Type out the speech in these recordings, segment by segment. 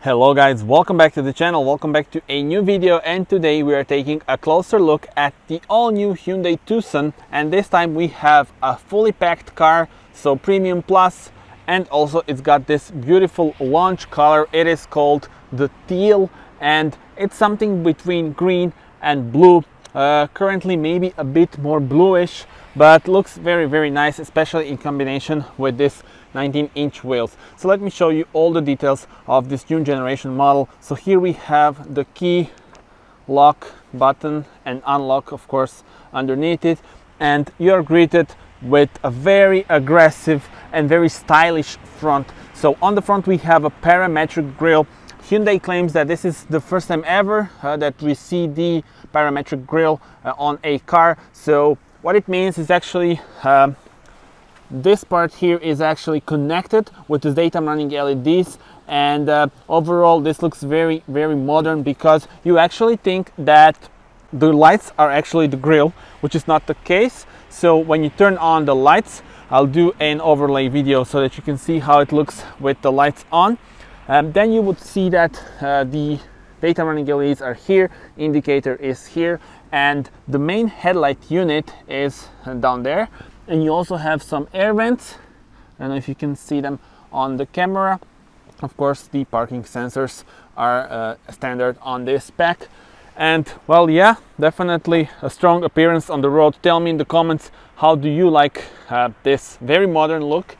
Hello guys, welcome back to the channel, welcome back to a new video, and today we are taking a closer look at the all-new Hyundai Tucson, and this time we have a fully packed car, so premium plus, and also it's got this beautiful launch color. It is called the Teal, and it's something between green and blue. Currently maybe a bit more bluish, but looks very nice, especially in combination with this 19-inch wheels. So let me show you all the details of this new generation model. So here we have the key lock button and unlock, of course, underneath it, and you're greeted with a very aggressive and very stylish front. So on the front we have a parametric grille. Hyundai claims that this is the first time ever that we see the parametric grille on a car. So what it means is actually this part here is actually connected with the daytime running LEDs, and overall this looks very modern, because you actually think that the lights are actually the grille, which is not the case. So when you turn on the lights, I'll do an overlay video so that you can see how it looks with the lights on. Then you would see that the daytime running LEDs are here, indicator is here, and the main headlight unit is down there. And you also have some air vents. I don't know if you can see them on the camera. Of course, the parking sensors are standard on this pack. And well, yeah, definitely a strong appearance on the road. Tell me in the comments, how do you like this very modern look?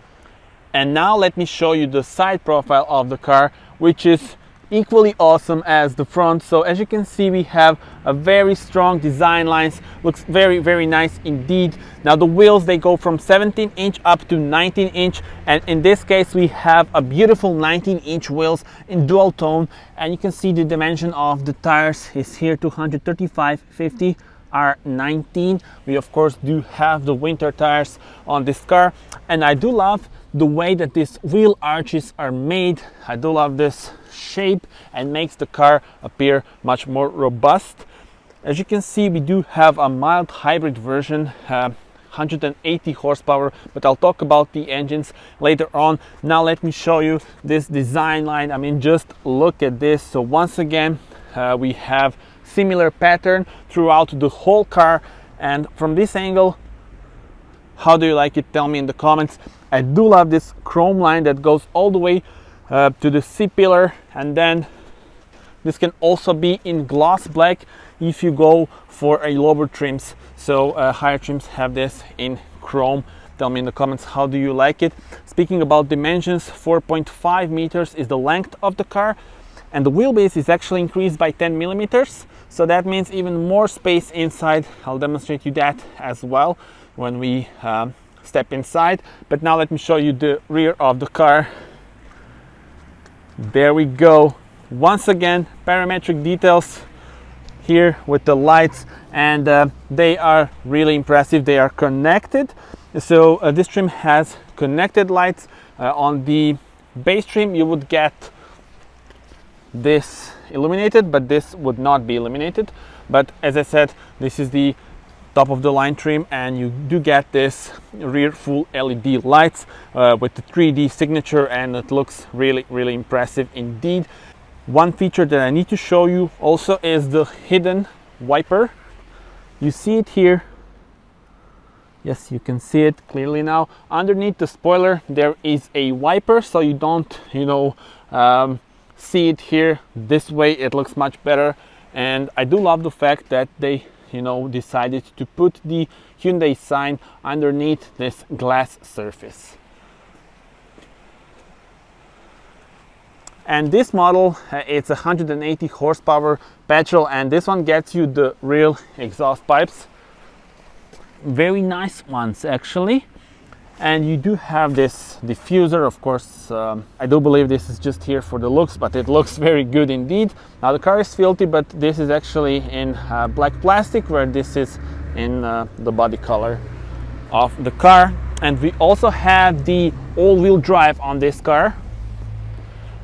And now let me show you the side profile of the car, which is equally awesome as the front. So as you can see, we have a very strong design lines, looks very nice indeed. Now the wheels, they go from 17-inch up to 19-inch, and in this case we have a beautiful 19-inch wheels in dual tone, and you can see the dimension of the tires is here, 235/50 R19. We of course do have the winter tires on this car, and I do love the way that these wheel arches are made. I do love this shape, and makes the car appear much more robust. As you can see, we do have a mild hybrid version, 180 horsepower, but I'll talk about the engines later on. Now let me show you this design line. I mean, just look at this. So once again, we have similar pattern throughout the whole car, and from this angle, how do you like it? Tell me in the comments. I do love this chrome line that goes all the way to the C-pillar, and then this can also be in gloss black if you go for a lower trims. So higher trims have this in chrome. Tell me in the comments, how do you like it? Speaking about dimensions, 4.5 meters is the length of the car, and the wheelbase is actually increased by 10 millimeters. So that means even more space inside. I'll demonstrate you that as well when we step inside. But now let me show you the rear of the car. There we go. Once again, parametric details here with the lights, and they are really impressive. They are connected. So this trim has connected lights. On the base trim you would get this illuminated, but this would not be illuminated. But as I said, this is the top of the line trim, and you do get this rear full LED lights with the 3D signature, and it looks really impressive indeed. One feature that I need to show you also is the hidden wiper. You see it here. Yes, you can see it clearly now. Underneath the spoiler there is a wiper, so you don't see it here. This way it looks much better, and I do love the fact that they decided to put the Hyundai sign underneath this glass surface. And this model, it's 180 horsepower petrol, and this one gets you the real exhaust pipes, very nice ones actually. And you do have this diffuser, of course. I do believe this is just here for the looks, but it looks very good indeed. Now the car is filthy, but this is actually in black plastic, where this is in the body color of the car. And we also have the all-wheel drive on this car,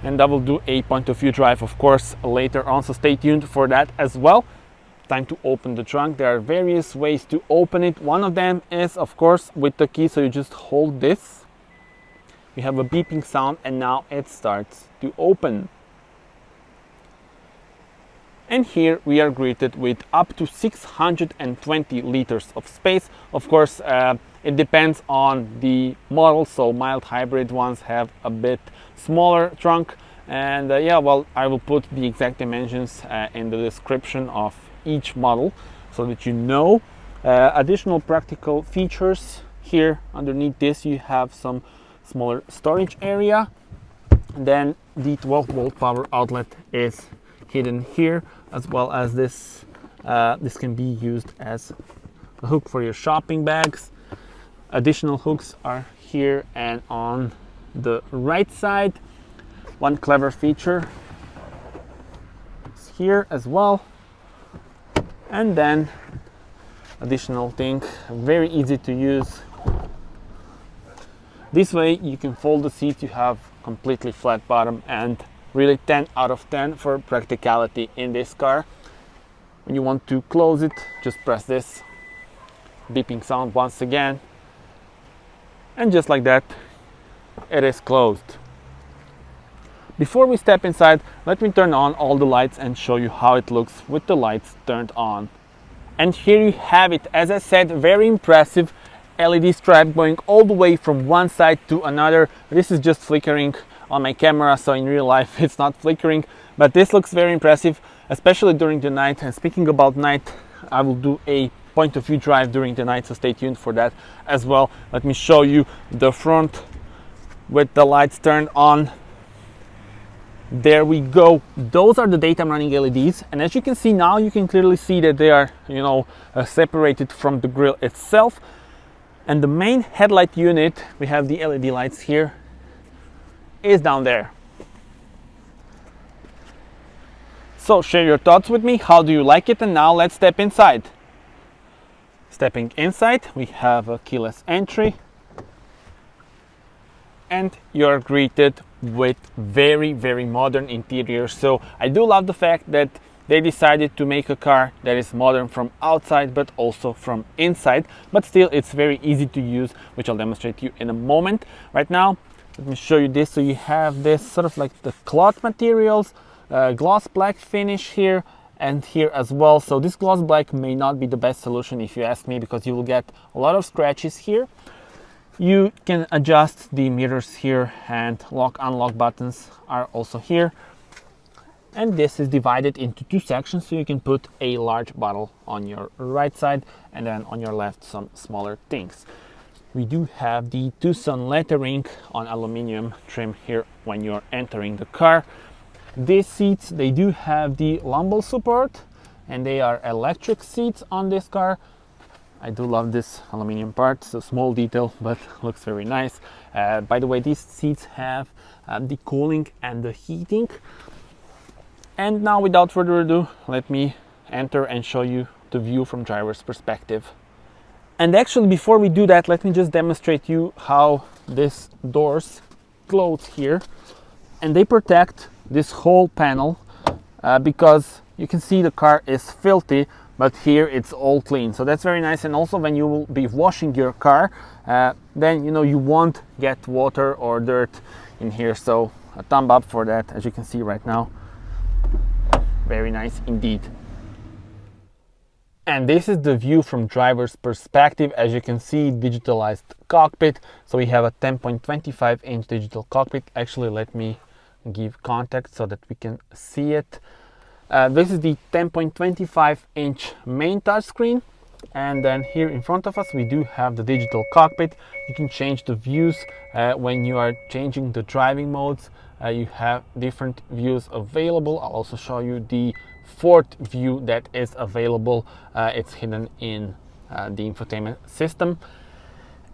and I will do a point of view drive of course later on, so stay tuned for that as well. Time to open the trunk. There are various ways to open it. One of them is of course with the key, so you just hold this. We have a beeping sound, and now it starts to open. And here we are greeted with up to 620 liters of space. Of course, it depends on the model, so mild hybrid ones have a bit smaller trunk. And yeah, well, I will put the exact dimensions in the description of each model so that you know. Additional practical features here underneath this, you have some smaller storage area. Then the 12-volt power outlet is hidden here, as well as this. This can be used as a hook for your shopping bags. Additional hooks are here and on the right side. One clever feature is here as well. And then additional thing, very easy to use. This way you can fold the seat, you have completely flat bottom, and really 10 out of 10 for practicality in this car. When you want to close it, just press this beeping sound once again, and just like that it is closed. Before we step inside, let me turn on all the lights and show you how it looks with the lights turned on. And here you have it. As I said, very impressive LED stripe going all the way from one side to another. This is just flickering on my camera, so in real life it's not flickering, but this looks very impressive, especially during the night. And speaking about night, I will do a point of view drive during the night, so stay tuned for that as well. Let me show you the front with the lights turned on. There we go. Those are the daytime running LEDs, and as you can see now, you can clearly see that they are, separated from the grille itself. And the main headlight unit, we have the LED lights here, is down there. So share your thoughts with me. How do you like it? And now let's step inside. Stepping inside, we have a keyless entry, and you're greeted with very, very modern interior. So I do love the fact that they decided to make a car that is modern from outside but also from inside, but still it's very easy to use, which I'll demonstrate to you in a moment. Right now, let me show you this. So you have this sort of like the cloth materials, gloss black finish here and here as well. So this gloss black may not be the best solution if you ask me, because you will get a lot of scratches here. You can adjust the mirrors here, and lock unlock buttons are also here. And this is divided into two sections, so you can put a large bottle on your right side and then on your left some smaller things. We do have the Tucson lettering on aluminum trim here when you're entering the car. These seats, they do have the lumbar support, and they are electric seats on this car. I do love this aluminum part. It's a small detail, but looks very nice. By the way, these seats have the cooling and the heating. And now, without further ado, let me enter and show you the view from driver's perspective. And actually, before we do that, let me just demonstrate you how these doors close here. And they protect this whole panel because you can see the car is filthy, but here it's all clean. So that's very nice. And also, when you will be washing your car, then you won't get water or dirt in here. So a thumb up for that, as you can see right now. Very nice indeed. And this is the view from driver's perspective. As you can see, digitalized cockpit. So we have a 10.25 inch digital cockpit. Actually, let me give context so that we can see it. This is the 10.25 inch main touchscreen. And then here in front of us, we do have the digital cockpit. You can change the views when you are changing the driving modes. You have different views available. I'll also show you the fourth view that is available. It's hidden in the infotainment system.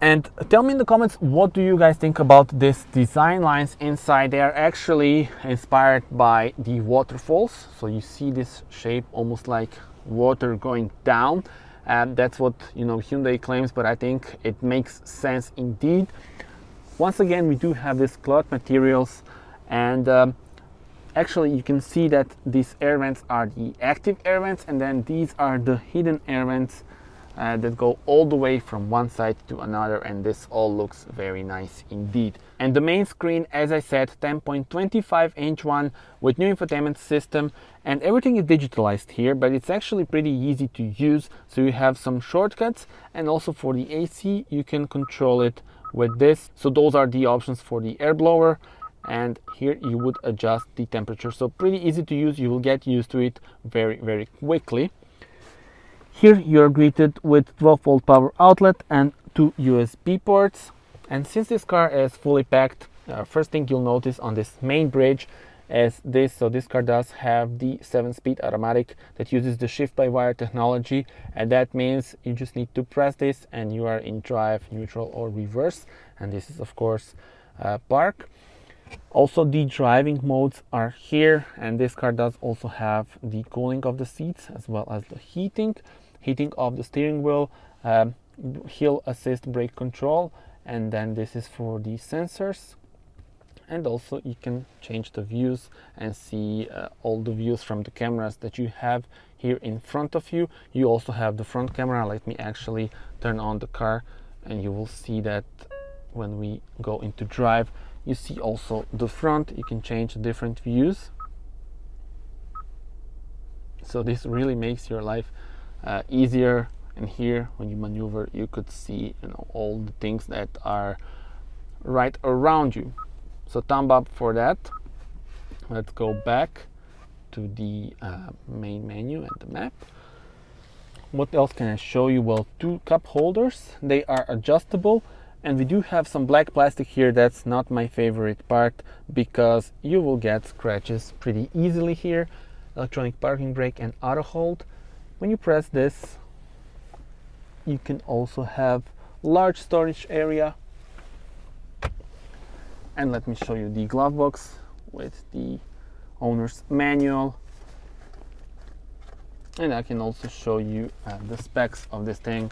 And tell me in the comments, what do you guys think about this design lines inside? They are actually inspired by the waterfalls. So you see this shape almost like water going down. And that's what Hyundai claims, but I think it makes sense indeed. Once again, we do have this cloth materials, and actually you can see that these air vents are the active air vents, and then these are the hidden air vents that go all the way from one side to another, and this all looks very nice indeed. And the main screen, as I said, 10.25-inch one with new infotainment system, and everything is digitalized here, but it's actually pretty easy to use. So you have some shortcuts, and also for the AC you can control it with this. So those are the options for the air blower, and here you would adjust the temperature. So pretty easy to use, you will get used to it very quickly. Here you are greeted with 12-volt power outlet and 2 USB ports. And since this car is fully packed, first thing you'll notice on this main bridge is this. So this car does have the 7-speed automatic that uses the shift-by-wire technology, and that means you just need to press this and you are in drive, neutral or reverse. And this is of course park. Also the driving modes are here, and this car does also have the cooling of the seats as well as the heating of the steering wheel, hill assist brake control, and then this is for the sensors. And also you can change the views and see all the views from the cameras that you have here in front of you. You also have the front camera. Let me actually turn on the car and you will see that when we go into drive, you see also the front. You can change different views. So this really makes your life easier. And here when you maneuver, you could see, you know, all the things that are right around you. So thumb up for that. Let's go back to the main menu and the map. What else can I show you? Well, 2 cup holders. They are adjustable, and we do have some black plastic here. That's not my favorite part because you will get scratches pretty easily here. Electronic parking brake and auto hold. When you press this, you can also have large storage area. And let me show you the glove box with the owner's manual. And I can also show you the specs of this thing.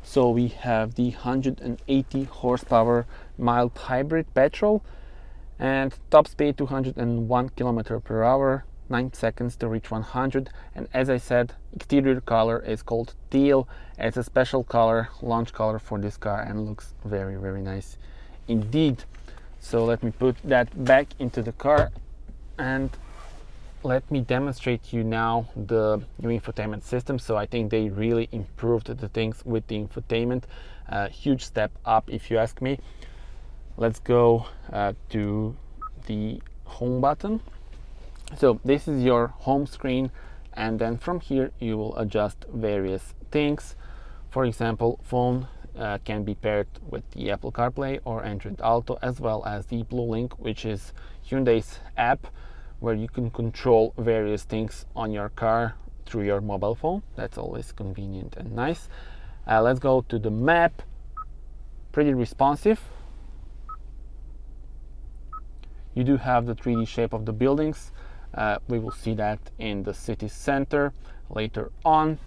So we have the 180 horsepower mild hybrid petrol, and top speed 201 km/h, 9 seconds to reach 100. And as I said, exterior color is called Teal. It's a special color, launch color for this car, and looks very nice indeed. So let me put that back into the car and let me demonstrate you now the new infotainment system. So I think they really improved the things with the infotainment. Huge step up if you ask me. Let's go to the home button. So this is your home screen, and then from here you will adjust various things. For example, phone can be paired with the Apple CarPlay or Android Auto, as well as the BlueLink, which is Hyundai's app where you can control various things on your car through your mobile phone. That's always convenient and nice. Let's go to the map. Pretty responsive. You do have the 3D shape of the buildings. We will see that in the city center later on.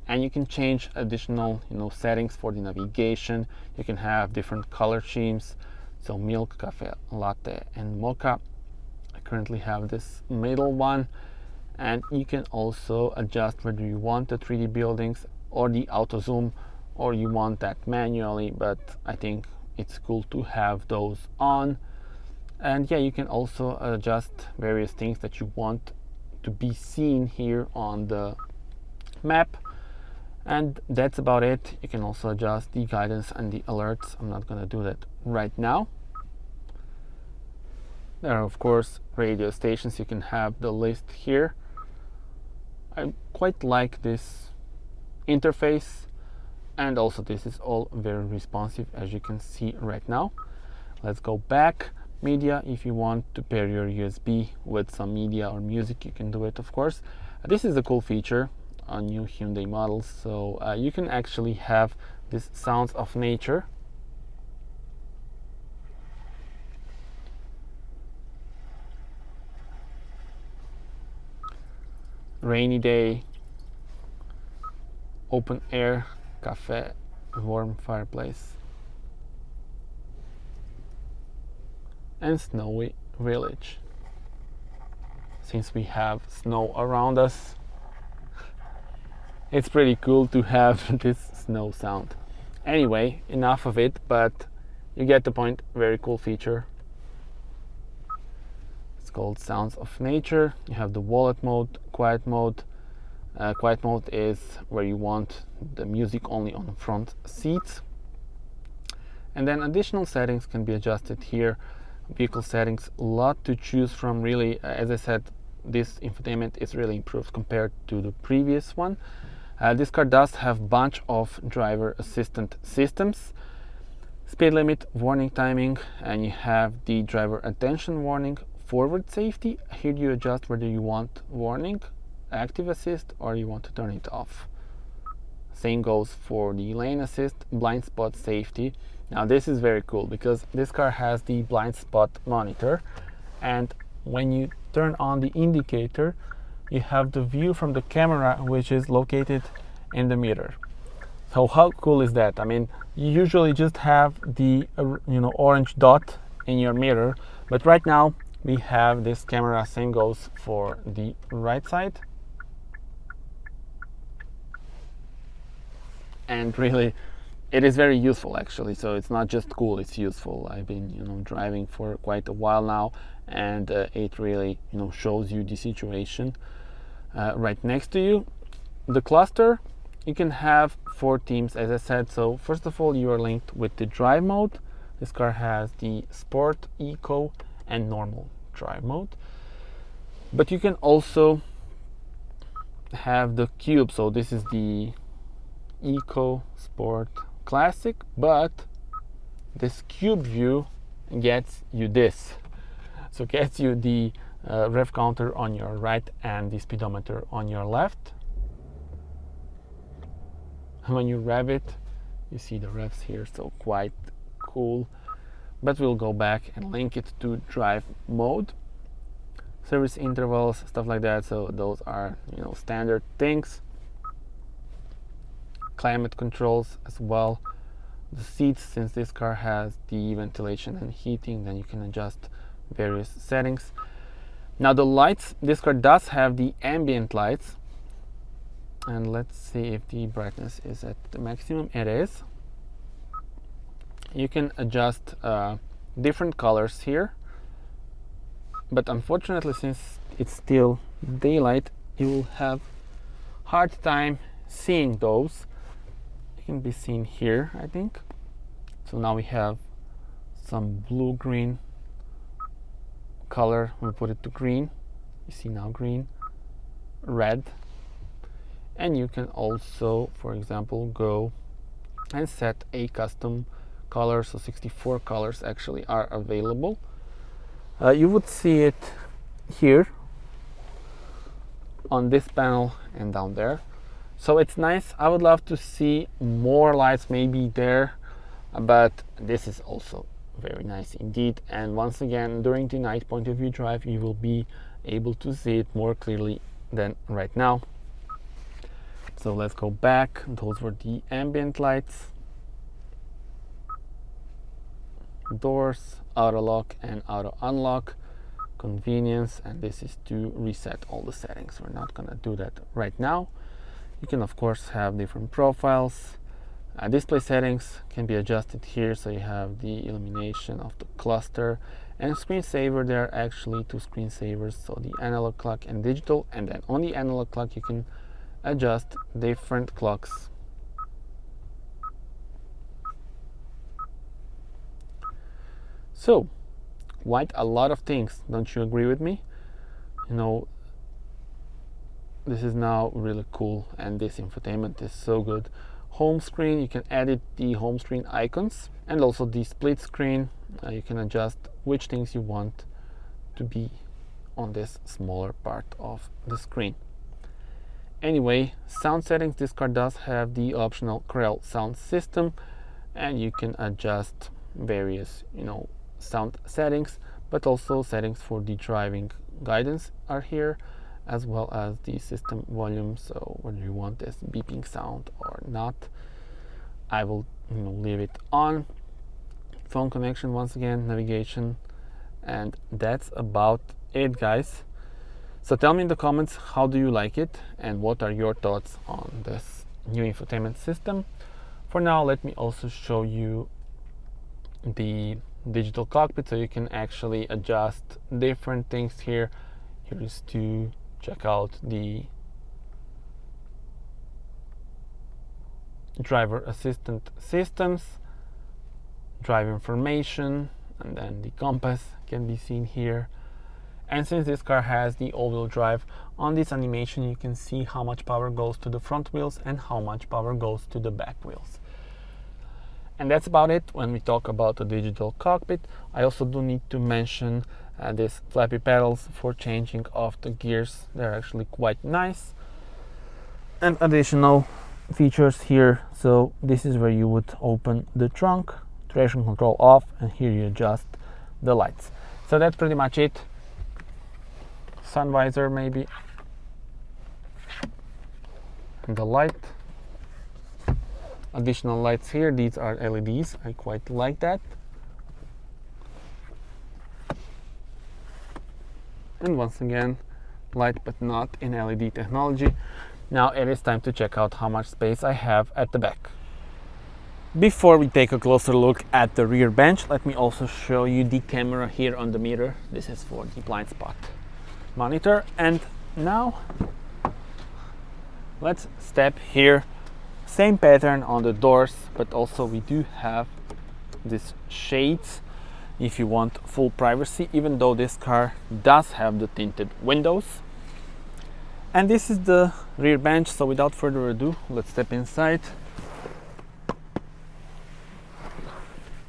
And you can change additional, settings for the navigation. You can have different color schemes. So milk, cafe, latte, and mocha. I currently have this middle one. And you can also adjust whether you want the 3D buildings or the auto zoom, or you want that manually, but I think it's cool to have those on. And yeah, you can also adjust various things that you want to be seen here on the map. And that's about it. You can also adjust the guidance and the alerts. I'm not going to do that right now. There are of course radio stations. You can have the list here. I quite like this interface, and also this is all very responsive, as you can see right now. Let's go back. Media, if you want to pair your USB with some media or music, you can do it, of course. This is a cool feature on new Hyundai models. So you can actually have this sounds of nature. Rainy day, open air, cafe, warm fireplace, and snowy village. Since we have snow around us, It's pretty cool to have this snow sound. Anyway, enough of it, but you get the point. Very cool feature. It's called Sounds of Nature. You have the wallet mode, quiet mode. Quiet mode is where you want the music only on the front seats. And then additional settings can be adjusted here. Vehicle settings, a lot to choose from, really. As I said, this infotainment is really improved compared to the previous one. This car does have bunch of driver assistant systems. Speed limit, warning timing, and you have the driver attention warning, forward safety. Here you adjust whether you want warning, active assist, or you want to turn it off. Same goes for the lane assist, blind spot safety. Now this is very cool because this car has the blind spot monitor, and when you turn on the indicator, you have the view from the camera, which is located in the mirror. So how cool is that? I mean, you usually just have the orange dot in your mirror, but right now we have this camera. Same goes for the right side. And really, it is very useful actually. So it's not just cool, it's useful. I've been driving for quite a while now, and it really shows you the situation right next to you. The cluster, you can have 4 themes, as I said. So first of all, you are linked with the drive mode. This car has the sport, eco, and normal drive mode, but you can also have the cube. So this is the eco, sport, classic, but this cube view gets you this. So gets you the rev counter on your right and the speedometer on your left. And when you rev it, you see the revs here, so quite cool. But we'll go back and link it to drive mode. Service intervals, stuff like that, so those are standard things. Climate controls as well. The seats, since this car has the ventilation and heating, then you can adjust various settings. Now the lights, this car does have the ambient lights, and let's see if the brightness is at the maximum. It is. You can adjust different colors here, but unfortunately, since it's still daylight, you will have hard time seeing those. It can be seen here, I think. So now we have some blue-green color. We put it to green. You see now green, red, and you can also, for example, go and set a custom color. So 64 colors actually are available. You would see it here on this panel and down there. So it's nice. I would love to see more lights maybe there, but this is also very nice indeed. And once again, during the night point of view drive, you will be able to see it more clearly than right now. So let's go back. Those were the ambient lights. Doors, auto lock and auto unlock, convenience, and this is to reset all the settings. We're not gonna do that right now. You can of course have different profiles. Display settings can be adjusted here, so you have the illumination of the cluster and screensaver. There are actually 2 screensavers, so the analog clock and digital, and then on the analog clock you can adjust different clocks. So quite a lot of things, don't you agree with me? This is now really cool, and this infotainment is so good. Home screen, you can edit the home screen icons, and also the split screen. You can adjust which things you want to be on this smaller part of the screen. Anyway, sound settings, this car does have the optional Krell sound system, and you can adjust various sound settings, but also settings for the driving guidance are here, as well as the system volume. So whether you want this beeping sound or not, I will leave it on. Phone connection, once again, navigation, and that's about it, guys. So tell me in the comments, how do you like it and what are your thoughts on this new infotainment system. For now, let me also show you the digital cockpit, so you can actually adjust different things here. Here is to check out the driver assistant systems, drive information, and then the compass can be seen here. And since this car has the all-wheel drive, on this animation you can see how much power goes to the front wheels and how much power goes to the back wheels. And that's about it when we talk about the digital cockpit. I also do need to mention these flappy pedals for changing of the gears. They're actually quite nice. And additional features here. So this is where you would open the trunk, traction control off, and here you adjust the lights. So that's pretty much it. Sun visor maybe, and the light. Additional lights here, these are LEDs, I quite like that. And once again, light but not in LED technology. Now it is time to check out how much space I have at the back. Before we take a closer look at the rear bench, let me also show you the camera here on the mirror. This is for the blind spot monitor. And now let's step here. Same pattern on the doors, but also we do have these shades if you want full privacy, even though this car does have the tinted windows. And this is the rear bench, so without further ado, let's step inside.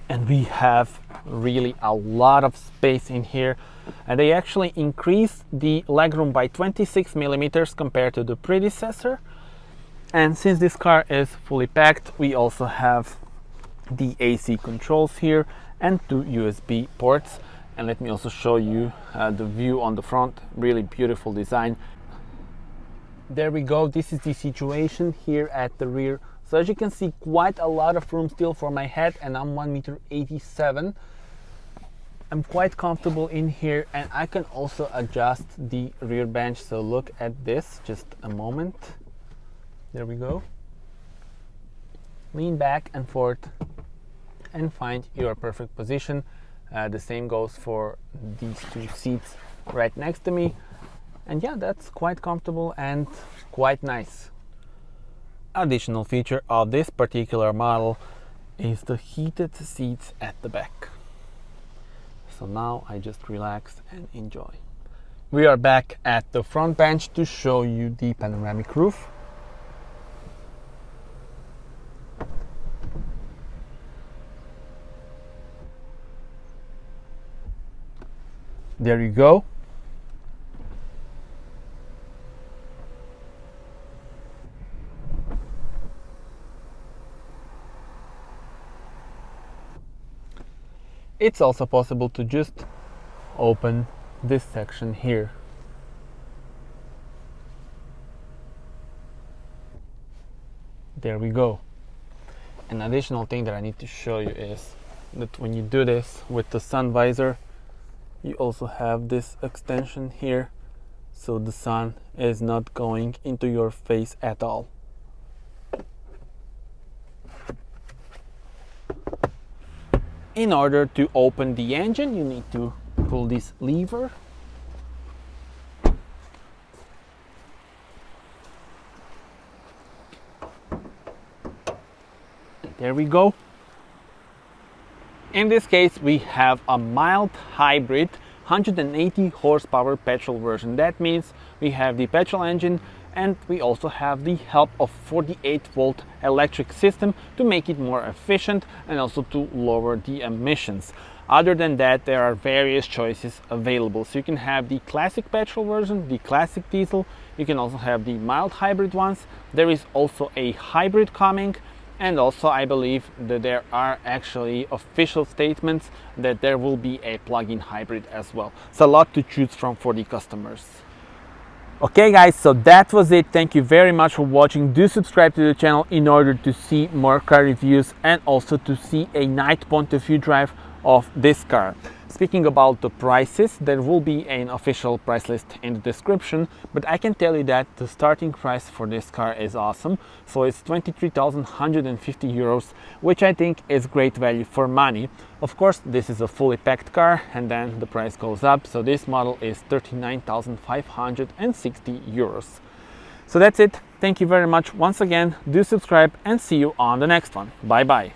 And we have really a lot of space in here, and they actually increased the legroom by 26 millimeters compared to the predecessor. And since this car is fully packed, we also have the AC controls here and 2 USB ports. And let me also show you the view on the front. Really beautiful design. There we go. This is the situation here at the rear. So as you can see, quite a lot of room still for my head, and I'm 1.87 meters. I'm quite comfortable in here, and I can also adjust the rear bench. So look at this, just a moment. There we go. Lean back and forth and find your perfect position. The same goes for these 2 seats right next to me. And yeah, that's quite comfortable and quite nice. Additional feature of this particular model is the heated seats at the back. So now I just relax and enjoy. We are back at the front bench to show you the panoramic roof. There you go. It's also possible to just open this section here. There we go. An additional thing that I need to show you is that when you do this with the sun visor, you also have this extension here, so the sun is not going into your face at all. In order to open the engine, you need to pull this lever. There we go. In this case, we have a mild hybrid 180 horsepower petrol version. That means we have the petrol engine, and we also have the help of 48-volt electric system to make it more efficient and also to lower the emissions. Other than that, there are various choices available. So you can have the classic petrol version, the classic diesel. You can also have the mild hybrid ones. There is also a hybrid coming. And also I believe that there are actually official statements that there will be a plug-in hybrid as well. It's a lot to choose from for the customers. Okay guys, so that was it. Thank you very much for watching. Do subscribe to the channel in order to see more car reviews and also to see a night point of view drive of this car. Speaking about the prices, there will be an official price list in the description, but I can tell you that the starting price for this car is awesome. So it's 23,150 euros, which I think is great value for money. Of course, this is a fully packed car and then the price goes up. So this model is 39,560 euros. So that's it. Thank you very much once again. Do subscribe and see you on the next one. Bye bye.